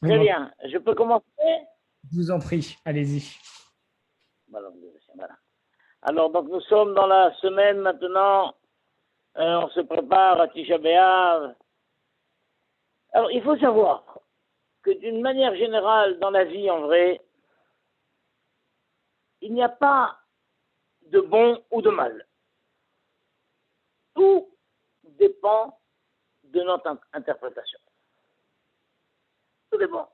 Très Bon, bien. Je peux commencer? je vous en prie, allez-y. Voilà. Alors, donc, nous sommes dans la semaine maintenant. On se prépare à Tisha B'Av. Alors, il faut savoir que d'une manière générale, dans la vie, en vrai, il n'y a pas de bon ou de mal. Tout dépend de notre interprétation. Tout dépend.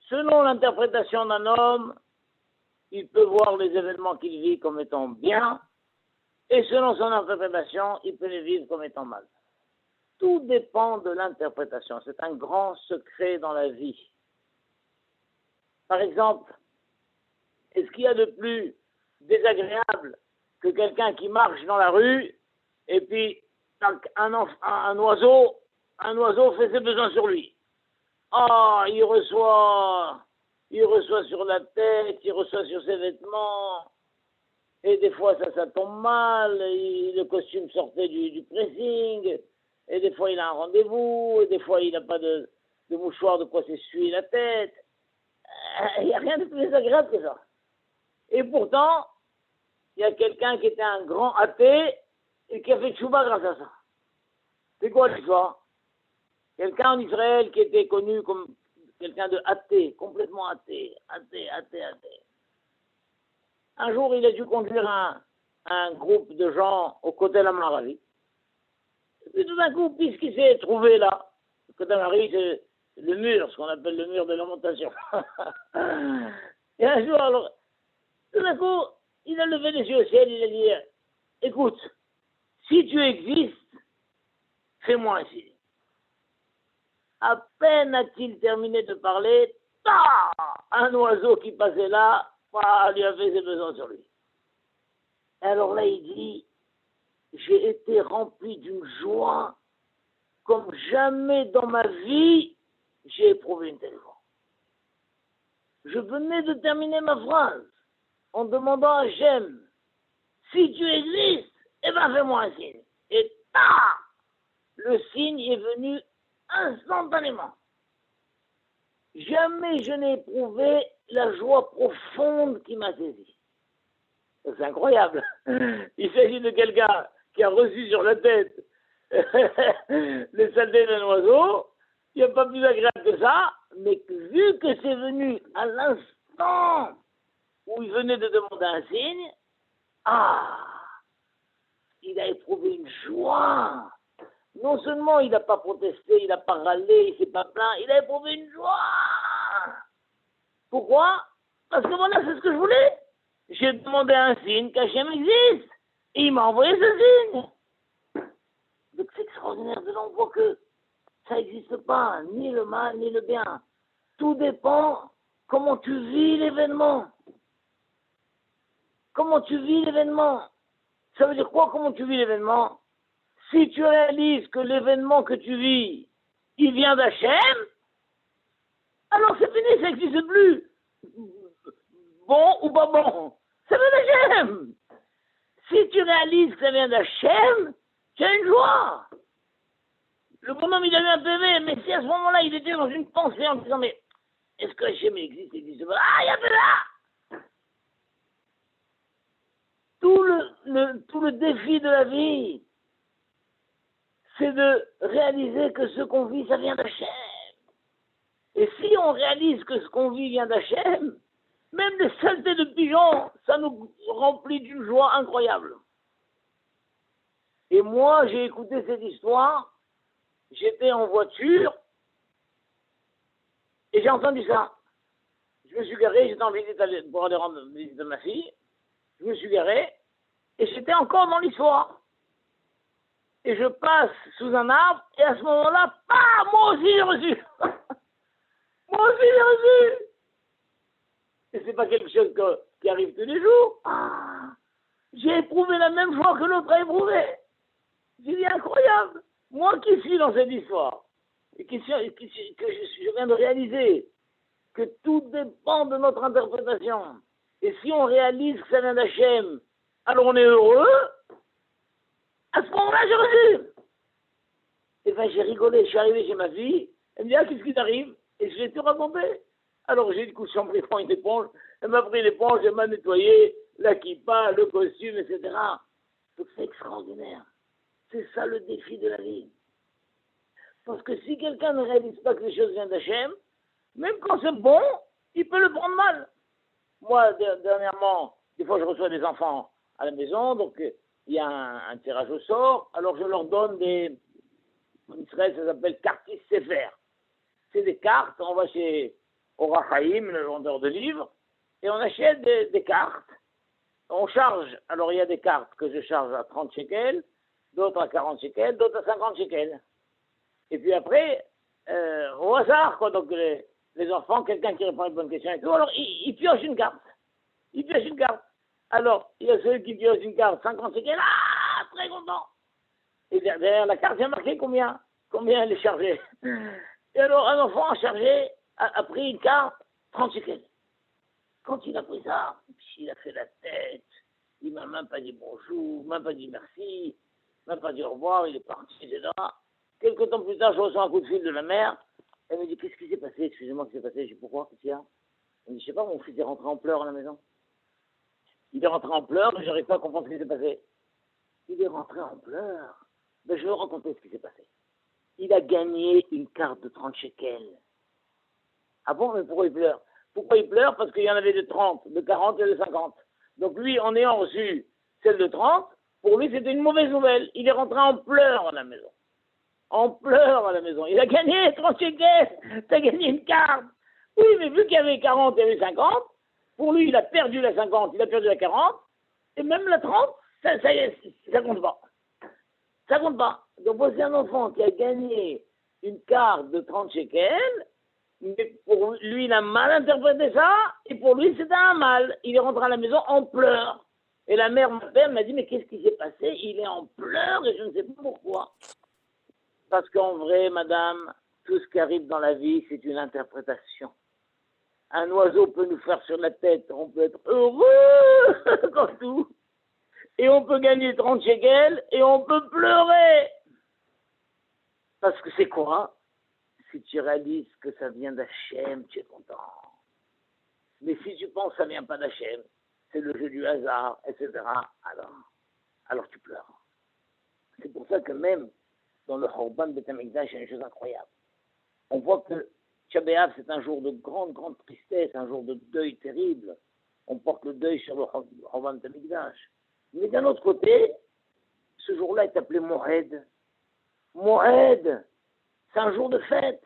Selon l'interprétation d'un homme, il peut voir les événements qu'il vit comme étant bien, et selon son interprétation, il peut les vivre comme étant mal. Tout dépend de l'interprétation. C'est un grand secret dans la vie. Par exemple, est-ce qu'il y a de plus désagréable que quelqu'un qui marche dans la rue et puis un oiseau fait ses besoins sur lui? Ah, il reçoit sur la tête, il reçoit sur ses vêtements, et des fois ça tombe mal, le costume sortait du pressing, et des fois il a un rendez-vous, et des fois il n'a pas de mouchoir de quoi s'essuyer la tête. Il n'y a rien de plus désagréable que ça. Et pourtant, il y a quelqu'un qui était un grand athée et qui a fait tchouba grâce à ça. C'est quoi l'histoire? Quelqu'un en Israël qui était connu comme quelqu'un de athée, complètement athée. Un jour, il a dû conduire un groupe de gens au côté Maravi. Et puis tout d'un coup, puisqu'il s'est trouvé là, le côté Maravi, c'est le mur, ce qu'on appelle le mur de lamentation. Et un jour, alors, tout d'un coup, il a levé les yeux au ciel, il a dit, écoute, si tu existes, fais-moi un signe. À peine a-t-il terminé de parler, un oiseau qui passait là, lui a fait ses besoins sur lui. Et alors là, il dit, j'ai été rempli d'une joie comme jamais dans ma vie j'ai éprouvé une telle joie. Je venais de terminer ma phrase en demandant à Hachem, si tu existes, eh ben fais-moi un signe. Et le signe est venu instantanément. Jamais je n'ai éprouvé la joie profonde qui m'a saisi. C'est incroyable. Il s'agit de quelqu'un qui a reçu sur la tête les saletés d'un oiseau. Il n'y a pas plus agréable que ça, mais vu que c'est venu à l'instant où il venait de demander un signe, il a éprouvé une joie. Non seulement il n'a pas protesté, il n'a pas râlé, il ne s'est pas plaint, il a éprouvé une joie. Pourquoi? Parce que voilà, c'est ce que je voulais. J'ai demandé un signe qu'Hachem existe. Et il m'a envoyé ce signe. Donc c'est extraordinaire de l'on voit que ça n'existe pas, ni le mal, ni le bien. Tout dépend comment tu vis l'événement. Comment tu vis l'événement? Ça veut dire quoi, comment tu vis l'événement? Si tu réalises que l'événement que tu vis, il vient d'Hachem, alors c'est fini, ça n'existe plus. Bon ou pas bon, ça vient d'Hachem. Si tu réalises que ça vient d'Hachem, tu as une joie. Le bonhomme, il a eu un PV, mais si à ce moment-là, il était dans une pensée en disant, mais est-ce que Hachem existe, il existe pas? Ah, il y avait là. Tout le défi de la vie, c'est de réaliser que ce qu'on vit, ça vient d'Hachem. Et si on réalise que ce qu'on vit vient d'Hachem, même les saletés de pigeons, ça nous remplit d'une joie incroyable. Et moi, j'ai écouté cette histoire, j'étais en voiture, et j'ai entendu ça. Je me suis garé, j'étais en visite pour aller rendre visite de ma fille, je me suis garé, et j'étais encore dans l'histoire. Et je passe sous un arbre, et à ce moment-là, moi aussi j'ai reçu. Moi aussi j'ai reçu. Et c'est pas quelque chose qui arrive tous les jours. J'ai éprouvé la même joie que l'autre a éprouvé. J'ai dit incroyable. Moi qui suis dans cette histoire, et que je viens de réaliser que tout dépend de notre interprétation. Et si on réalise que ça vient d'Hachem, alors on est heureux. À ce moment-là, j'ai reçu. Et bien j'ai rigolé, je suis arrivé chez ma fille, elle me dit, qu'est-ce qui t'arrive? Et je l'ai tout raconté. Alors j'ai dit, coup, j'ai pris une éponge, elle m'a pris l'éponge, elle m'a nettoyé, la kippa, le costume, etc. Donc c'est extraordinaire. C'est ça le défi de la vie. Parce que si quelqu'un ne réalise pas que les choses viennent d'Hachem, même quand c'est bon, il peut le prendre mal. Moi, dernièrement, des fois je reçois des enfants à la maison, donc il y a un tirage au sort, alors je leur donne des, en Israël ça s'appelle Kartis Sefer. C'est des cartes, on va chez Orachaim, le vendeur de livres, et on achète des cartes, on charge, alors il y a des cartes que je charge à 30 shekels, d'autres à 40 shekels, d'autres à 50 shekels. Et puis après, au hasard, quoi, donc les enfants, quelqu'un qui répond à une bonne question et tout, alors il pioche une carte. Il pioche une carte. Alors, il y a celui qui pioche une carte, 50 shekels, ah, très content. Et derrière la carte, il y a marqué combien elle est chargée. Et alors, un enfant a pris une carte, 30 shekels. Quand il a pris ça, il a fait la tête, il m'a même pas dit bonjour, même pas dit merci, même pas dit au revoir, il est parti, etc. Quelques temps plus tard, je reçois un coup de fil de la mère. Elle me dit, qu'est-ce qui s'est passé? Excusez-moi, qu'est-ce qui s'est passé? Je dis, pourquoi? Qu'est-ce qu'il y a? Elle me dit, je sais pas, mon fils est rentré en pleurs à la maison. Il est rentré en pleurs, mais j'arrive pas à comprendre ce qui s'est passé. Il est rentré en pleurs. Ben, je vais vous raconter ce qui s'est passé. Il a gagné une carte de 30 shekels. Ah bon, mais pourquoi il pleure? Pourquoi il pleure? Parce qu'il y en avait de 30, de 40 et de 50. Donc lui, en ayant reçu celle de 30, pour lui, c'était une mauvaise nouvelle. Il est rentré en pleurs à la maison. En pleurs à la maison. Il a gagné 30 shekels. T'as gagné une carte. Oui, mais vu qu'il y avait 40 et il y avait 50, pour lui, il a perdu la 50, il a perdu la 40, et même la 30, ça compte pas. Ça compte pas. Donc, c'est un enfant qui a gagné une carte de 30 shekels, mais pour lui, il a mal interprété ça, et pour lui, c'était un mal. Il est rentré à la maison en pleurs. Et la mère, ma mère, m'a dit, mais qu'est-ce qui s'est passé? Il est en pleurs, et je ne sais pas pourquoi. Parce qu'en vrai, madame, tout ce qui arrive dans la vie, c'est une interprétation. Un oiseau peut nous faire sur la tête, on peut être heureux comme tout, et on peut gagner 30 shekels, et on peut pleurer. Parce que c'est quoi? Si tu réalises que ça vient d'Hachem, tu es content. Mais si tu penses que ça ne vient pas d'Hachem, c'est le jeu du hasard, etc., alors tu pleures. C'est pour ça que même dans le Khorban Beth Amikdash, il y a une chose incroyable. On voit que Tisha B'Av, c'est un jour de grande, grande tristesse, un jour de deuil terrible. On porte le deuil sur le Khorban Beth Amikdash. Mais d'un autre côté, ce jour-là est appelé Moed. Moed, c'est un jour de fête.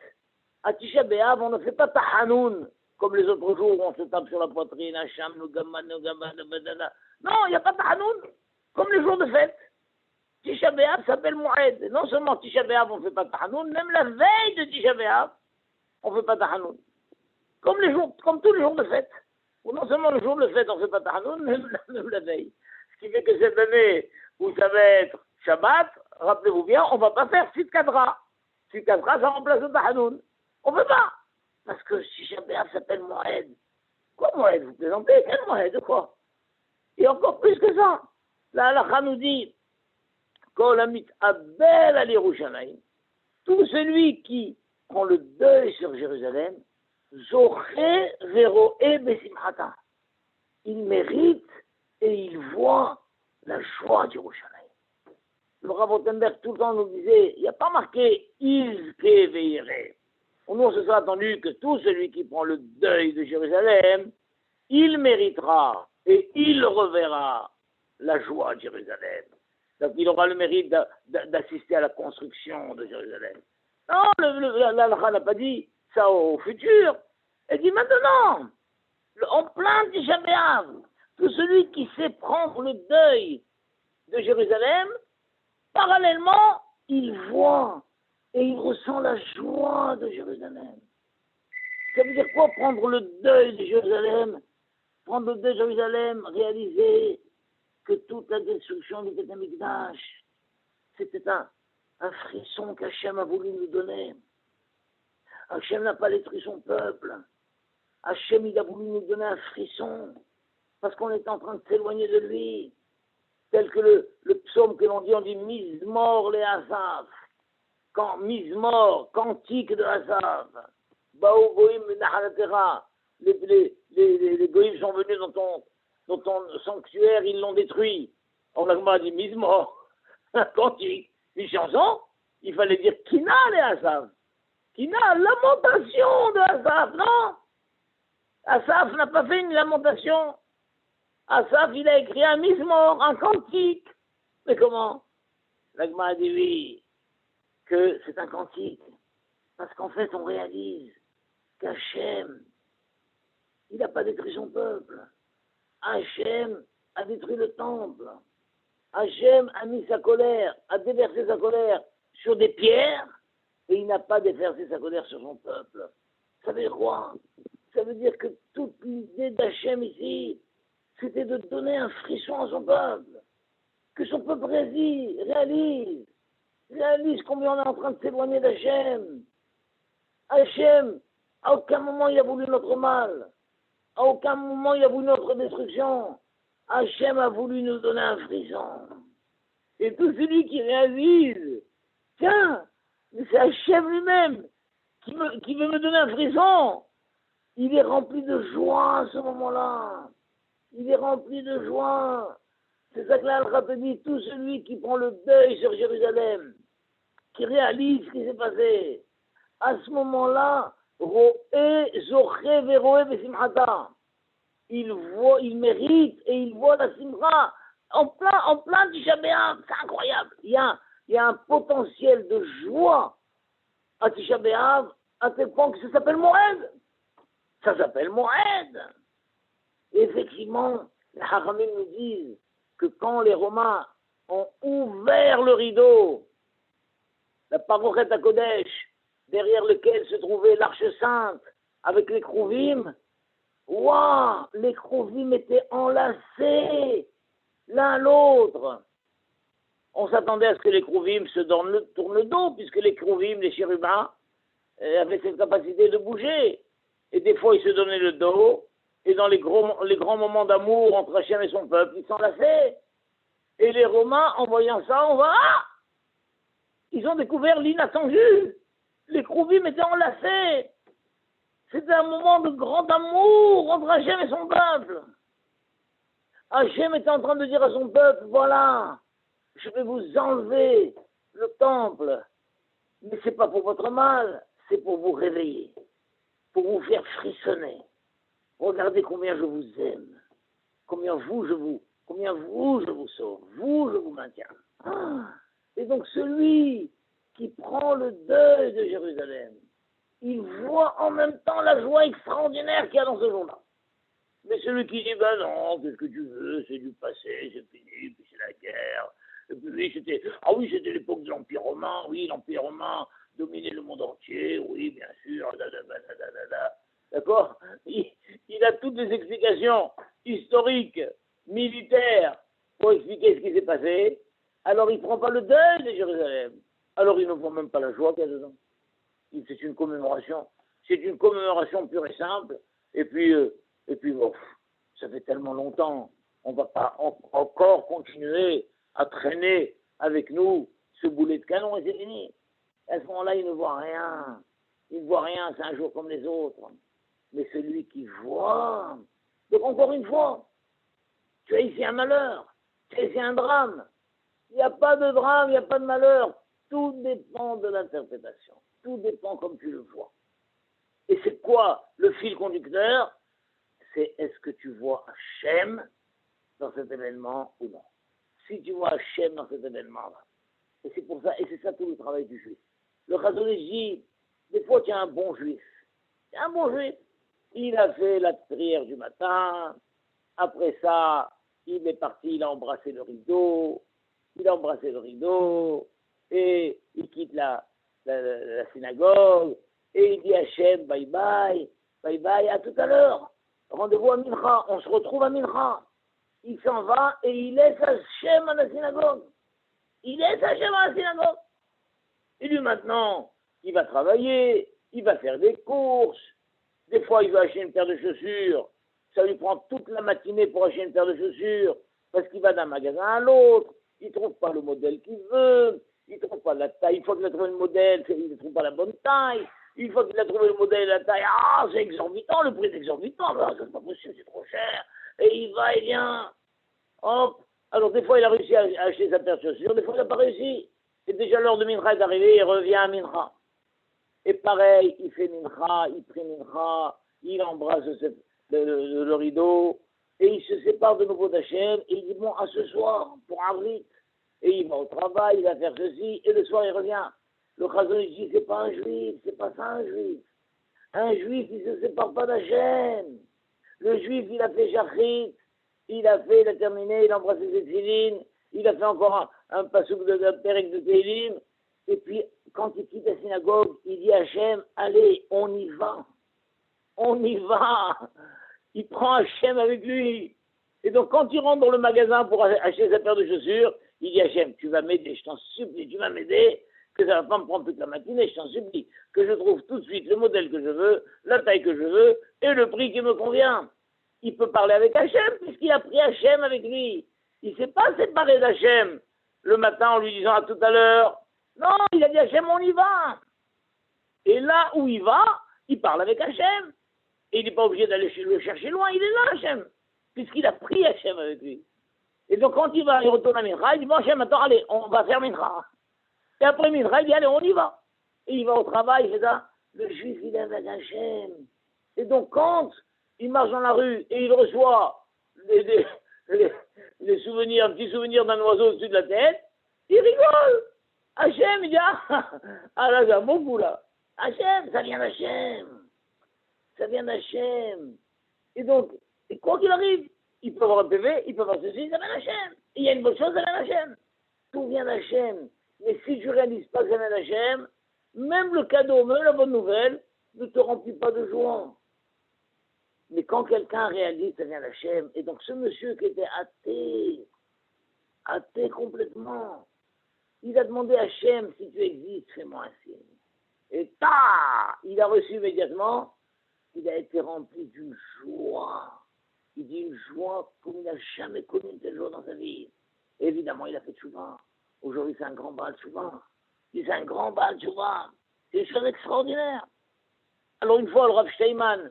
À Tisha B'Av, on ne fait pas Tahanoun, comme les autres jours où on se tape sur la poitrine, Hacham, Nougaman, Badana. Non, il n'y a pas Tahanoun, comme les jours de fête. Tisha B'Av s'appelle Moed. Non seulement Tisha B'Av, on ne fait pas Tahanoun, même la veille de Tisha B'Av, on ne fait pas Tahanoun. Comme tous les jours de fête. Ou non seulement le jour de fête, on ne fait pas Tahanoun, même la veille. Ce qui fait que cette année, où ça va être Shabbat, rappelez-vous bien, on ne va pas faire Sitkadra. Sitkadra, ça remplace le Tahanoun. On ne peut pas. Parce que Tisha B'Av s'appelle Moed. Quoi Moed? Vous plaisantez? Quel Moed? Quoi? Et encore plus que ça. La halakha nous dit, Kol amit abel al Yerushalayim, tout celui qui prend le deuil sur Jérusalem, Zoché veroé besimchata, il mérite et il voit la joie d'Yerushalayim. Le Rav Rothenberg tout le temps nous disait, il n'y a pas marqué Izke veire. Nous, on se sera attendu que tout celui qui prend le deuil de Jérusalem, il méritera et il reverra la joie de Jérusalem. Donc il aura le mérite d'assister à la construction de Jérusalem. Non, l'Allah n'a pas dit ça au futur. Elle dit maintenant, en plein Tisha B'Av, tout celui qui sait prendre le deuil de Jérusalem, parallèlement, il voit et il ressent la joie de Jérusalem. Ça veut dire quoi prendre le deuil de Jérusalem? Prendre le deuil de Jérusalem, réaliser que toute la destruction du Beth Amikdash, c'était un frisson qu'Hachem a voulu nous donner. Hachem n'a pas détruit son peuple. Hachem, il a voulu nous donner un frisson, parce qu'on est en train de s'éloigner de lui. Tel que le psaume que l'on dit, on dit Mizmor les Asaf. Mizmor, cantique de Asaf. Baou Goïm Nahalatera, les Goïms sont venus dans ton sanctuaire, ils l'ont détruit. On a dit Mizmor, un cantique, une chanson, il fallait dire Kina les Asaf. Kina, lamentation de Asaf, non? Asaf n'a pas fait une lamentation. Asaf, il a écrit un Mizmor, un cantique. Mais comment? L'Agma a dit oui, que c'est un cantique. Parce qu'en fait, on réalise qu'Hachem, il n'a pas détruit son peuple. Hachem a détruit le temple. Hachem a mis sa colère, a déversé sa colère sur des pierres, et il n'a pas déversé sa colère sur son peuple. Ça veut dire quoi? Ça veut dire que toute l'idée d'Hachem ici, c'était de donner un frisson à son peuple. Que son peuple réalise combien on est en train de s'éloigner d'Hachem. Hachem, à aucun moment il a voulu notre mal. À aucun moment il a voulu notre destruction. Hachem a voulu nous donner un frisson. Et tout celui qui réalise, tiens, mais c'est Hachem lui-même qui veut me donner un frisson. Il est rempli de joie à ce moment-là. Il est rempli de joie. C'est ça que l'Alra te dit, tout celui qui prend le deuil sur Jérusalem, qui réalise ce qui s'est passé, à ce moment-là, il mérite et il voit la simra en plein Tisha B'Av. C'est incroyable. Il y a un potentiel de joie à Tisha B'Av à tel point que ça s'appelle Moed. Ça s'appelle Moed. Et effectivement, les Haramim nous disent que quand les Romains ont ouvert le rideau, la Parochet à Kodesh, derrière lequel se trouvait l'Arche Sainte, avec les Krouvim, waouh, les Krouvim étaient enlacés l'un à l'autre. On s'attendait à ce que les Krouvim se tournent le dos, puisque les Krouvim, les chérubins, avaient cette capacité de bouger. Et des fois, ils se donnaient le dos, et dans les grands moments d'amour entre Hachem et son peuple, ils s'enlaçaient. Et les Romains, en voyant ça, ils ont découvert l'inattendu. Les Krouvim étaient enlacés. C'était un moment de grand amour entre Hachem et son peuple. Hachem était en train de dire à son peuple, voilà, je vais vous enlever le temple. Mais ce n'est pas pour votre mal, c'est pour vous réveiller, pour vous faire frissonner. Regardez combien je vous aime, combien vous je vous sauve, vous je vous maintiens. Et donc celui qui prend le deuil de Jérusalem, il voit en même temps la joie extraordinaire qu'il y a dans ce jour-là. Mais celui qui dit, ben non, qu'est-ce que tu veux, c'est du passé, c'est fini, puis c'est la guerre. Et puis c'était l'époque de l'Empire romain, oui, l'Empire romain dominait le monde entier, oui, bien sûr, d'accord? Il a toutes les explications historiques, militaires, pour expliquer ce qui s'est passé. Alors il ne prend pas le deuil de Jérusalem. Alors il ne voit même pas la joie qu'il y a dedans. C'est une commémoration. C'est une commémoration pure et simple. Et puis bon, ça fait tellement longtemps. On ne va pas encore continuer à traîner avec nous ce boulet de canon et c'est fini. À ce moment-là, il ne voit rien. Il ne voit rien, c'est un jour comme les autres. Mais celui qui voit... Donc encore une fois, tu as ici un malheur, tu as ici un drame. Il n'y a pas de drame, il n'y a pas de malheur. Tout dépend de l'interprétation. Tout dépend comme tu le vois. Et c'est quoi le fil conducteur? C'est est-ce que tu vois Hachem dans cet événement ou non? Si tu vois Hachem dans cet événement-là, et c'est pour ça, et c'est ça tout le travail du juif. Le Chazon Ish dit, des fois tu es un bon juif. Tu es un bon juif. Il a fait la prière du matin, après ça, il est parti, il a embrassé le rideau, et il quitte la synagogue, et il dit à Hachem, bye bye, à tout à l'heure. Rendez-vous à Mincha, on se retrouve à Mincha. Il s'en va et il laisse Hachem à la synagogue. Et lui maintenant, il va travailler, il va faire des courses. Des fois, il va acheter une paire de chaussures. Ça lui prend toute la matinée pour acheter une paire de chaussures parce qu'il va d'un magasin à l'autre. Il ne trouve pas le modèle qu'il veut. Il ne trouve pas la taille. Une fois qu'il a trouvé le modèle, il ne trouve pas la bonne taille. Une fois qu'il a trouvé le modèle et la taille, ah, c'est exorbitant, le prix est exorbitant, bah, c'est pas possible, c'est trop cher. Et il va et vient. Hop. Alors, des fois, il a réussi à acheter sa paire de chaussures, des fois, il n'a pas réussi. C'est déjà l'heure de Mincha est arrivé, il revient à Mincha. Et pareil, il fait Mincha, il prie Mincha, il embrasse le rideau, et il se sépare de nouveau d'Hachem, et il dit, bon, à ce soir, pour Avrit. Et il va au travail, il va faire ceci, et le soir, il revient. Le Chazon, il dit, c'est pas un juif, c'est pas ça un juif. Un juif, il ne se sépare pas d'Hachem. Le juif, il a fait Shachrit, il a terminé, il a embrassé ses filines, il a fait encore un pasouk de Perek de Télim, et puis, quand il quitte la synagogue, il dit à Hachem, allez, on y va. On y va. Il prend Hachem avec lui. Et donc, quand il rentre dans le magasin pour acheter sa paire de chaussures, il dit à Hachem, tu vas m'aider, je t'en supplie, tu vas m'aider, que ça ne va pas me prendre toute la matinée, je t'en supplie, que je trouve tout de suite le modèle que je veux, la taille que je veux, et le prix qui me convient. Il peut parler avec Hachem, puisqu'il a pris Hachem avec lui. Il ne s'est pas séparé d'Hachem le matin en lui disant à tout à l'heure. Non, il a dit Hachem, on y va. Et là où il va, il parle avec Hachem. Et il n'est pas obligé d'aller le chercher loin, il est là, Hachem, puisqu'il a pris Hachem avec lui. Et donc quand il va, il retourne à Mincha, il dit, bon Hachem, attends, allez, on va faire Mincha. Et après Mincha, il dit, allez, on y va. Et il va au travail, il fait ça. Le juif, il est avec Hachem. Et donc quand il marche dans la rue et il reçoit les souvenirs, un petit souvenir d'un oiseau au-dessus de la tête, il rigole. Hachem, il dit, ah là, j'ai un bon coup là. Hachem, ça vient d'Hachem. Ça vient d'Hachem. Et donc, et quoi qu'il arrive, il peut avoir un PV, il peut avoir ceci, ça vient d'Hachem. Il y a une bonne chose, ça vient d'Hachem. Tout vient d'Hachem. Mais si tu ne réalises pas que ça vient d'Hachem, même le cadeau, même la bonne nouvelle, ne te remplit pas de joie. Mais quand quelqu'un réalise que ça vient d'Hachem, et donc ce monsieur qui était athée complètement, il a demandé à Hachem, si tu existes, fais-moi un signe. Et il a reçu immédiatement, il a été rempli d'une joie. Il dit une joie comme il n'a jamais connu une telle joie dans sa vie. Et évidemment, il a fait tchouva. Aujourd'hui, c'est un grand bal tchouva. C'est un grand bal tchouva. C'est une chose extraordinaire. Alors une fois, le Rav Steinman,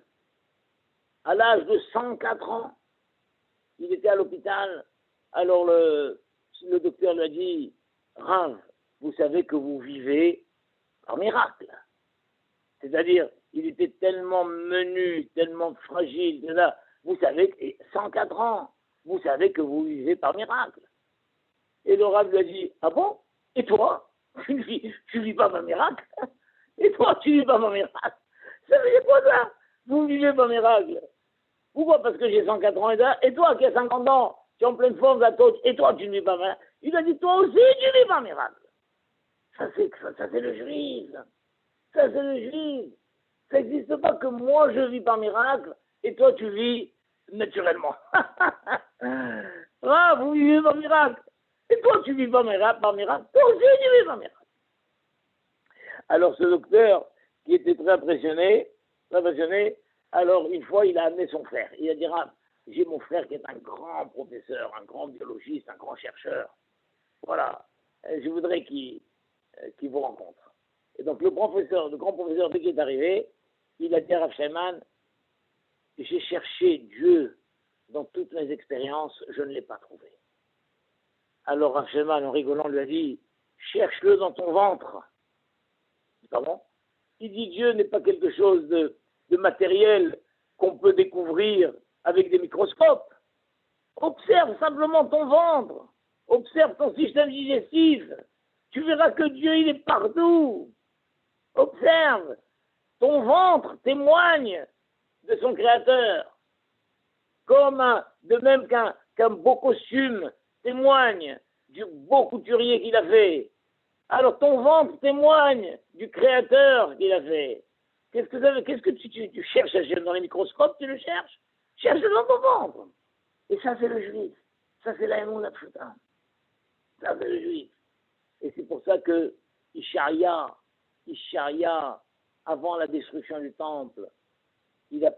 à l'âge de 104 ans, il était à l'hôpital. Alors le docteur lui a dit, Rav, vous savez que vous vivez par miracle. C'est-à-dire, il était tellement menu, tellement fragile, là. Vous savez, 104 ans, vous savez que vous vivez par miracle. Et le Rav lui a dit, ah bon? Et toi? Tu vis pas par miracle? Et toi, tu vis pas par miracle? Ça veut dire quoi ça? Vous vivez par miracle? Pourquoi? Parce que j'ai 104 ans et toi qui as 50 ans, tu es en pleine forme, et toi tu ne vis pas par miracle? Il a dit, toi aussi tu vis par miracle. Ça c'est le juif. Ça c'est le juif. Ça n'existe pas que moi je vis par miracle et toi tu vis naturellement. Ah, vous vivez par miracle. Et toi tu vis par miracle, toi aussi tu vis par miracle. Alors ce docteur, qui était très impressionné, alors une fois il a amené son frère. Il a dit, ah, j'ai mon frère qui est un grand professeur, un grand biologiste, un grand chercheur. Voilà, je voudrais qu'il vous rencontre. Et donc le grand professeur, dès qu'il est arrivé, il a dit à Rav Steinman, j'ai cherché Dieu dans toutes mes expériences, je ne l'ai pas trouvé. Alors Rav Steinman, en rigolant, lui a dit, cherche-le dans ton ventre. Pardon? Il dit, Dieu n'est pas quelque chose de matériel qu'on peut découvrir avec des microscopes. Observe simplement ton ventre. Observe ton système digestif. Tu verras que Dieu, il est partout. Observe. Ton ventre témoigne de son créateur. De même qu'un beau costume témoigne du beau couturier qu'il a fait. Alors ton ventre témoigne du créateur qu'il a fait. Qu'est-ce que tu cherches dans les microscopes? Tu le cherches? Cherche dans ton ventre. Et ça, c'est le juif. Ça, c'est la Emouna Pshuta. Ça, c'est le juif. Et c'est pour ça que Ishaïa, avant la destruction du temple, il a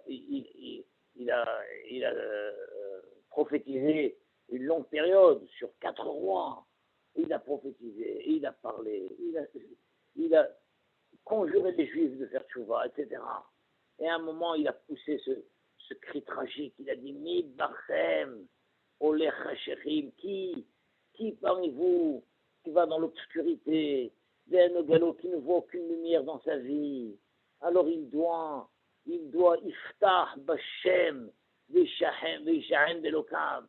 prophétisé une longue période sur 4 rois. Il a prophétisé, il a parlé, il a conjurer les Juifs de faire tchouva, etc. Et à un moment, il a poussé ce cri tragique. Il a dit, Mi barchem, olech hashechim, qui parmi vous, qui va dans l'obscurité, d'un galop qui ne voit aucune lumière dans sa vie, alors il doit iftah bashem, vishahem belokav.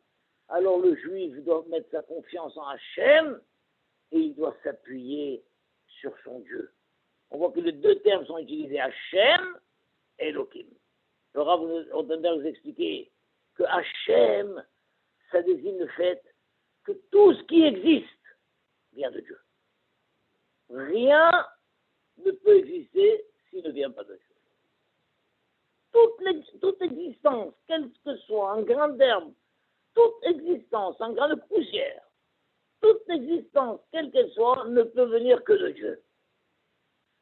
Alors le juif doit mettre sa confiance en Hachem et il doit s'appuyer sur son Dieu. On voit que les deux termes sont utilisés, Hachem et Elohim. Le Rav vous expliquer que Hachem, ça désigne le fait que tout ce qui existe vient de Dieu. Rien ne peut exister s'il ne vient pas de Dieu. Toute existence, quel que soit un grain d'herbe, toute existence, un grain de poussière, toute existence, quelle qu'elle soit, ne peut venir que de Dieu.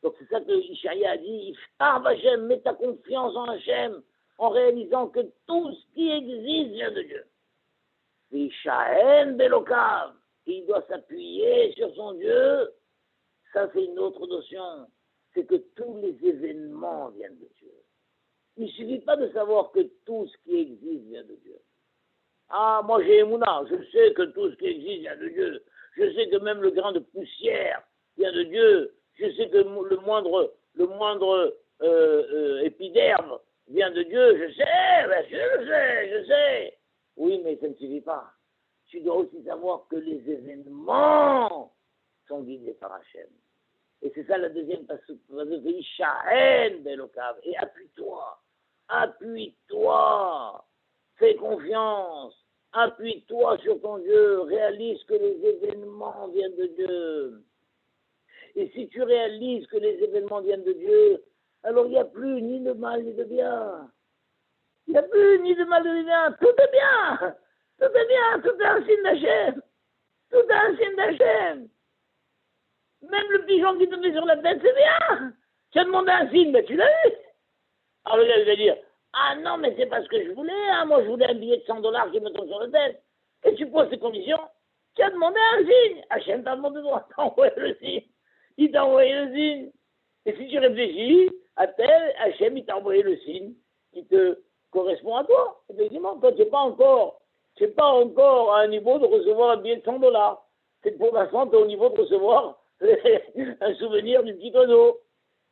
Donc c'est ça que Ishaïa a dit, Iftar Hachem, mets ta confiance en Hachem, en réalisant que tout ce qui existe vient de Dieu. Vishahem belokav, il doit s'appuyer sur son Dieu. Ça c'est une autre notion, c'est que tous les événements viennent de Dieu. Il ne suffit pas de savoir que tout ce qui existe vient de Dieu. Ah, moi j'ai Emouna, je sais que tout ce qui existe vient de Dieu. Je sais que même le grain de poussière vient de Dieu. Je sais que le moindre épiderme vient de Dieu. Je sais, bien sûr, je sais. Oui, mais ça ne suffit pas. Tu dois aussi savoir que les événements sont guidés par Hachem. Et c'est ça la deuxième passage. Et appuie-toi, fais confiance, appuie-toi sur ton Dieu, réalise que les événements viennent de Dieu. Et si tu réalises que les événements viennent de Dieu, alors il n'y a plus ni de mal ni de bien. Il n'y a plus ni de mal ni de bien, tout est bien, tout est bien, tout est un signe d'Hachem, tout est un signe d'Hachem. Même le pigeon qui te met sur la tête, c'est bien. Tu as demandé un signe, mais tu l'as eu. Alors le gars, il va dire, ah non, mais c'est pas ce que je voulais, hein. Moi je voulais un billet de $100 qui me tombe sur la tête. Et tu poses ces conditions, tu as demandé un signe. Hachem t'a demandé droit, t'as envoyé le signe. Il t'a envoyé le signe. Et si tu réfléchis, à tel, Hachem, il t'a envoyé le signe qui te correspond à toi. Effectivement, toi, tu n'es pas encore à un niveau de recevoir un billet de $100. C'est pour l'instant, tu es au niveau de recevoir un souvenir du petit oiseau.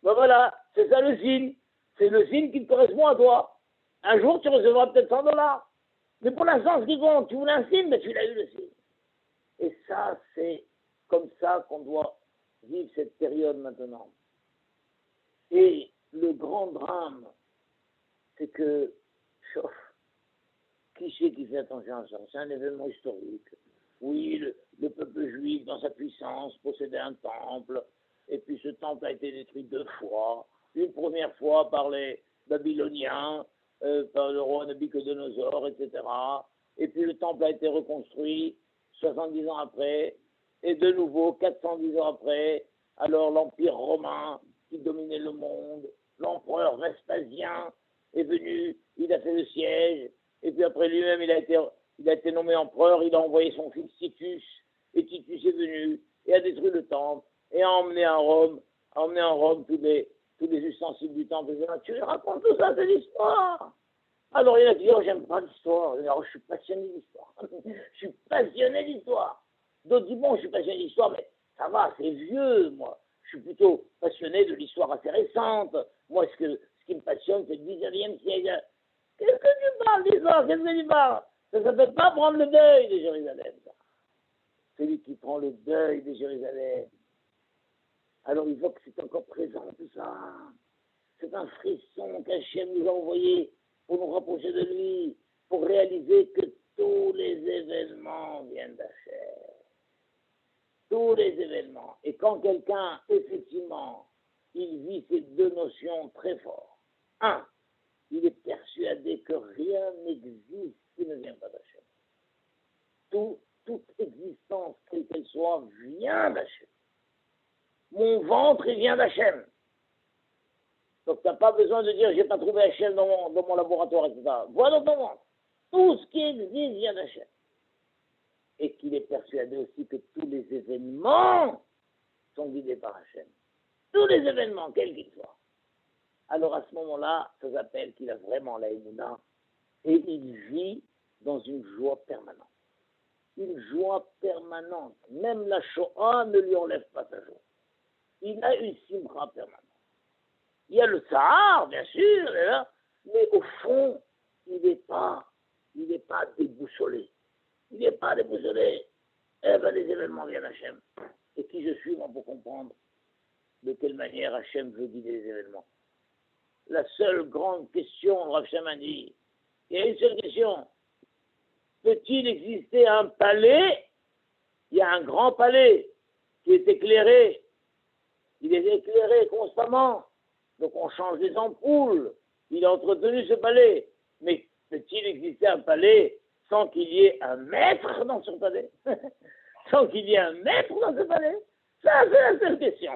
Ben voilà, c'est ça le signe. C'est le signe qui te correspond à toi. Un jour, tu recevras peut-être $100. Mais pour l'instant, ce qui compte, tu voulais un signe, mais tu l'as eu le signe. Et ça, c'est comme ça qu'on doit vivre cette période maintenant. Et le grand drame, c'est que, qui c'est qui fait attention à ça? C'est un événement historique. Oui, le peuple juif, dans sa puissance, possédait un temple, et puis ce temple a été détruit 2 fois. Une première fois par les Babyloniens, par le roi Nabuchodonosor, etc. Et puis le temple a été reconstruit 70 ans après, et de nouveau 410 ans après, alors l'Empire romain qui dominait le monde, l'empereur Vespasien est venu, il a fait le siège, et puis après lui-même il a été nommé empereur, il a envoyé son fils Titus, et Titus est venu, et a détruit le temple, et a emmené en Rome tous les ustensiles du temple. Tu lui racontes tout ça, c'est l'histoire. Alors il a dit, oh, j'aime pas l'histoire. Alors je suis passionné d'histoire. Je suis passionné d'histoire. D'autres disent, bon, je suis passionné d'histoire, mais ça va, c'est vieux, moi. Je suis plutôt passionné de l'histoire assez récente. Moi, ce qui me passionne, c'est le 19e siècle. Qu'est-ce que tu parles d'histoire? Qu'est-ce que tu parles? Ça ne s'appelle pas prendre le deuil de Jérusalem, ça. Celui qui prend le deuil de Jérusalem. Alors il voit que c'est encore présent tout ça. C'est un frisson qu'Hachem nous a envoyé pour nous rapprocher de lui, pour réaliser que tous les événements viennent d'Hachem. Tous les événements. Et quand quelqu'un, effectivement, il vit ces 2 notions très fort. 1, il est persuadé que rien n'existe qui ne vient pas d'Hachem. Toute existence, quelle qu'elle soit, vient d'Hachem. Mon ventre, il vient d'Hachem. Donc, tu n'as pas besoin de dire, j'ai pas trouvé Hachem dans mon laboratoire, etc. Voilà ton ventre. Tout ce qui existe vient d'Hachem. Et qu'il est persuadé aussi que tous les événements sont guidés par Hachem. tous les événements, quels qu'ils soient. Alors à ce moment-là, ça s'appelle qu'il a vraiment la émouna et il vit dans une joie permanente. Une joie permanente. Même la Shoah ne lui enlève pas sa joie. Il a une simra permanente. Il y a le Sahar, bien sûr, là, mais au fond, il n'est pas déboussolé. Il n'est pas déboussolé. Eh bien, les événements viennent Hachem. Et qui je suis, moi, pour comprendre de quelle manière Hachem veut guider les événements. La seule grande question, Rav Shaman dit, il y a une seule question. Peut-il exister un palais? Il y a un grand palais qui est éclairé. Il est éclairé constamment. Donc on change les ampoules. Il a entretenu ce palais. Mais peut-il exister un palais sans qu'il y ait un maître dans ce palais? Sans qu'il y ait un maître dans ce palais? Ça, c'est la seule question.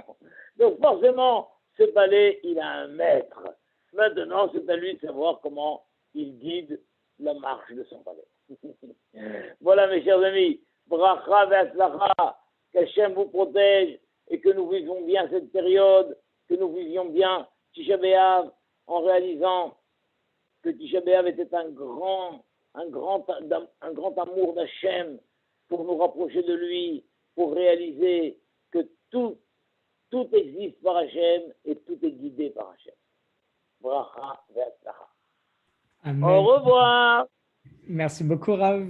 Donc forcément, ce palais, il a un maître. Maintenant, c'est à lui de savoir comment il guide la marche de son palais. Voilà, mes chers amis. Bracha ve'atzlacha. Qu'Hachem vous protège et que nous vivons bien cette période, que nous vivions bien Tisha B'Av en réalisant que Tisha B'Av était un grand amour d'Hachem pour nous rapprocher de lui, pour réaliser que tout existe par Hachem et tout est guidé par Hachem. Bracha ve'atzlacha. Amen. Au revoir. Merci beaucoup, Rav.